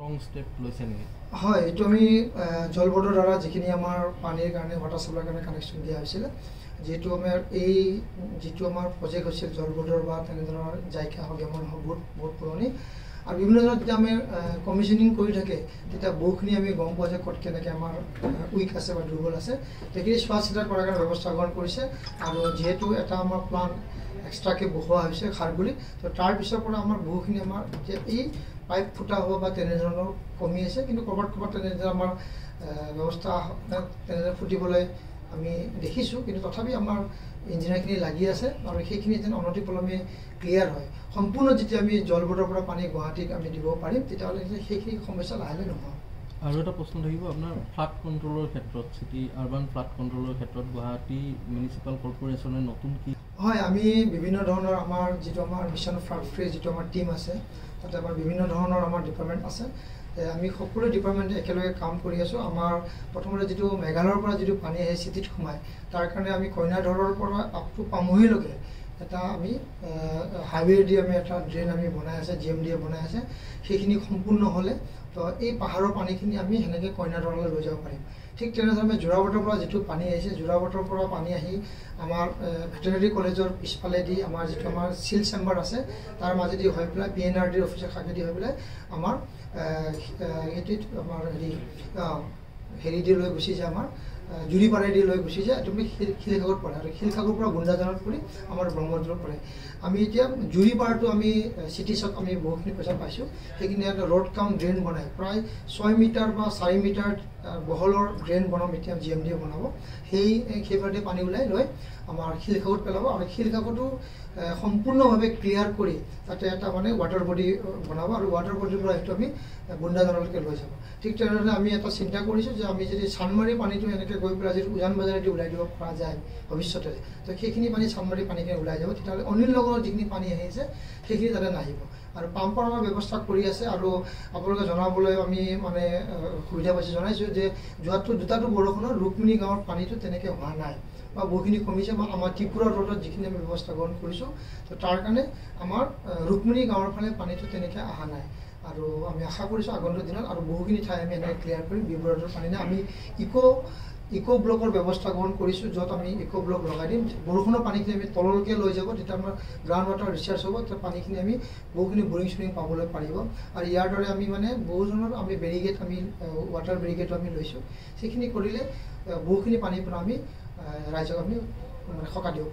Strong step লৈছে নেকি? হয়, এইটো আমি জল বোৰ্ডৰ দ্বাৰা যিখিনি আমাৰ পানীৰ কাৰণে ৱাটাৰ চাপ্লাইৰ কাৰণে কানেকশ্যন দিয়া হৈছিলে, যিহেতু আমাৰ এই যিটো আমাৰ প্ৰজেক্ট হৈছিল জল বোৰ্ডৰ বা তেনেধৰণৰ জাইকা হওক গেমন হওক বহুত পুৰণি আৰু বিভিন্ন ধৰণৰ যেতিয়া আমি কমিশ্যনিং কৰি থাকে তেতিয়া বহুখিনি আমি গম পোৱা যায় ক'ত কেনেকৈ আমাৰ উইক আছে বা দুৰ্বল আছে, সেইখিনি চোৱা চিতা কৰাৰ কাৰণে ব্যৱস্থা গ্ৰহণ কৰিছে। আৰু যিহেতু এটা আমাৰ প্লান এক্সট্ৰাকৈ বহোৱা হৈছে খাৰগুলিত, তো তাৰপিছৰ পৰা আমাৰ বহুখিনি আমাৰ এতিয়া এই পাইপ ফুটা হ'ব বা তেনেধৰণৰ কমি আছে, কিন্তু ক'ৰবাত তেনেধৰণৰ আমাৰ ব্যৱস্থা তেনেদৰে ফুটিবলৈ আমি দেখিছোঁ, কিন্তু তথাপি আমাৰ ইঞ্জিনিয়াৰখিনি লাগি আছে আৰু সেইখিনি যেন অনতিপলমে ক্লিয়াৰ হয়। সম্পূৰ্ণ যেতিয়া আমি জল বোৰ্ডৰ পৰা পানী গুৱাহাটীক আমি দিব পাৰিম তেতিয়াহ'লে সেইখিনি সমস্যা লাহে লাহে নহয়। আৰু এটা প্ৰশ্ন থাকিব আপোনাৰ ফ্লাড কণ্ট্ৰলৰ ক্ষেত্ৰত, চিটি আৰ্বান ফ্লাড কণ্ট্ৰলৰ ক্ষেত্ৰত গুৱাহাটী মিউনিচিপাল কৰ্প'ৰেশ্যনে নতুন কি? হয়, আমি বিভিন্ন ধৰণৰ আমাৰ যিটো আমাৰ মিছন ফ্লাড ফ্ৰী যিটো আমাৰ টীম আছে, তাতে আমাৰ বিভিন্ন ধৰণৰ আমাৰ ডিপাৰ্টমেণ্ট আছে। আমি সকলো ডিপাৰ্টমেণ্টে একেলগে কাম কৰি আছোঁ। আমাৰ প্ৰথমতে যিটো মেঘালয়ৰ পৰা যিটো পানী আহে চিটিত সোমায়, তাৰ কাৰণে আমি কইনাধৰৰ পৰা আপ টু পামহিলৈকে এটা আমি হাইৱেদি আমি এটা ড্ৰেইন আমি বনাই আছে, GMDয়ে বনাই আছে। সেইখিনি সম্পূৰ্ণ হ'লে তো এই পাহাৰৰ পানীখিনি আমি সেনেকৈ কইনাধৰলৈ লৈ যাব পাৰিম। ঠিক তেনেধৰণে যোৰাবাটৰ পৰা যিটো পানী আহিছে, যোৰাবাটৰ পৰা পানী আহি আমাৰ ভেটেৰিনেৰী কলেজৰ পিছফালেদি আমাৰ যিটো আমাৰ চিল চেম্বাৰ আছে তাৰ মাজেদি হৈ পেলাই PNRDৰ অফিচৰ কাষেদি হৈ পেলাই আমাৰ সেইটোত আমাৰ হেৰি দি লৈ গুচি যায়, আমাৰ জুৰিপাৰেদি লৈ গুচি যায়, তুমি শিলসাগৰত পৰে আৰু শিলসাগৰৰ পৰা গুণ্ডাজানত পৰি আমাৰ ব্ৰহ্মপুত্ৰত পৰে। আমি এতিয়া জুৰিপাৰটো আমি চিটিছত আমি বহুখিনি পইচা পাইছোঁ, সেইখিনি এটা ৰোড কাম ড্ৰেইন বনাই প্ৰায় 6 মিটাৰ বা 4 মিটাৰ বহলৰ ড্ৰেইন বনাম এতিয়া GMDয়ে বনাব। সেইফালে পানী ওলাই লৈ আমাৰ শিলসাগৰত পেলাব আৰু শিলসাগৰটো সম্পূৰ্ণভাৱে ক্লিয়াৰ কৰি তাতে এটা মানে ৱাটাৰ বডি বনাব আৰু ৱাটাৰ বডিৰ পৰা সেইটো আমি গুণ্ডাজানলৈকে লৈ যাব। ঠিক তেনেধৰণে আমি এটা চিন্তা কৰিছোঁ যে আমি যদি চানমাৰী পানীটো এনেকৈ গৈ পেলাই যদি উজান বজাৰেদি ওলাই দিব পৰা যায় ভৱিষ্যতে, তো সেইখিনি পানী চানমাৰী পানীখিনি ওলাই যাব, তেতিয়াহ'লে অনিল নগৰৰ যিখিনি পানী আহিছে সেইখিনি যাতে নাহিব। আৰু পাম্পৰ আমাৰ ব্যৱস্থা কৰি আছে। আৰু আপোনালোকে জনাবলৈ আমি মানে সুবিধা পাইছোঁ, জনাইছোঁ যে দুটাটো বৰষুণৰ ৰুক্মিণী গাঁৱৰ পানীটো তেনেকৈ হোৱা নাই বা বহুখিনি কমিছে। বা আমাৰ ত্ৰিপুৰা ৰোডত যিখিনি আমি ব্যৱস্থা গ্ৰহণ কৰিছোঁ, তো তাৰ কাৰণে আমাৰ ৰুক্মিণী গাঁৱৰ ফালে পানীটো তেনেকৈ অহা নাই। আৰু আমি আশা কৰিছোঁ আগন্তুক দিনত আৰু বহুখিনি ঠাই আমি এনেকৈ ক্লিয়াৰ কৰিম। বিবৰাটোৰ পানী নাই, আমি ইক' ব্লকৰ ব্যৱস্থা গ্ৰহণ কৰিছোঁ, য'ত আমি ইক' ব্লক লগাই দিম। বৰষুণৰ পানীখিনি আমি তললৈকে লৈ যাব, তেতিয়া আমাৰ গ্ৰাউণ্ড ৱাটাৰ ৰিচাৰ্জ হ'ব, তেতিয়া পানীখিনি আমি বহুখিনি বৰিং চৰিং পাবলৈ পাৰিব। আৰু ইয়াৰ দৰে আমি মানে বহু ধৰণৰ আমি বেৰিগেড আমি ৱাটাৰ বেৰিগেডো আমি লৈছোঁ। সেইখিনি কৰিলে বহুখিনি পানীৰ পৰা আমি ৰাইজক আমি মানে সকাহ দিওঁ।